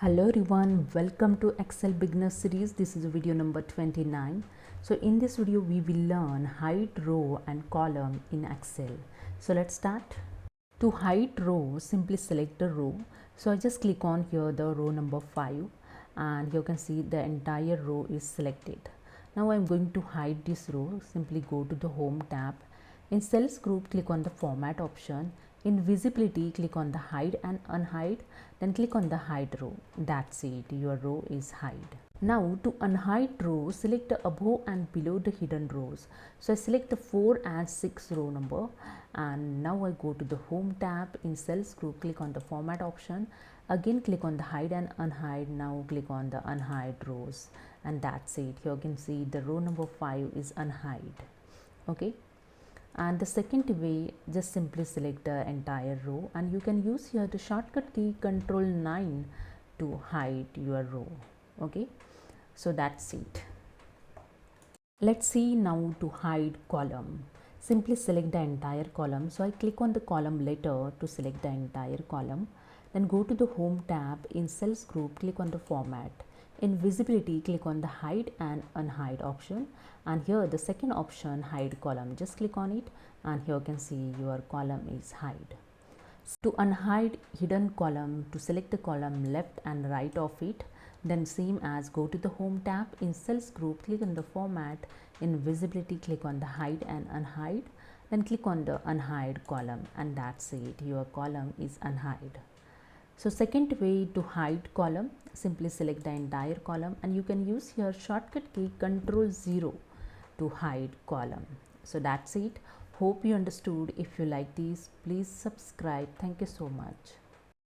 Hello everyone, welcome to Excel beginner series. This is video number 29. So in this video we will learn hide row and column in Excel. So let's start. To hide row, simply select the row. So I just click on here the row number 5 and you can see the entire row is selected. Now I'm going to hide this row. Simply go to the home tab. In cells group, click on the format option. In visibility, click on the hide and unhide, then click on the hide row. That's it, your row is hide. Now to unhide row, select the above and below the hidden rows. So I select the 4 and 6 row number, and now I go to the home tab. In cells group, click on the format option. Again click on the hide and unhide. Now click on the unhide rows, and that's it. Here you can see the row number 5 is unhide. Okay. And the second way, just simply select the entire row, and you can use here the shortcut key Ctrl 9 to hide your row. Okay, so that's it. Let's see now to hide column. Simply select the entire column. So I click on the column letter to select the entire column. Then go to the home tab. In cells group, click on the format. In visibility, click on the hide and unhide option, and here the second option, hide column, just click on it, and here you can see your column is hide. To unhide hidden column, to select the column left and right of it, then same as go to the home tab. In cells group, click on the format. In visibility, click on the hide and unhide, then click on the unhide column, and that's it, your column is unhide. So second way to hide column, simply select the entire column, and you can use here shortcut key Ctrl 0 to hide column. So that's it. Hope you understood. If you like this, please subscribe. Thank you so much.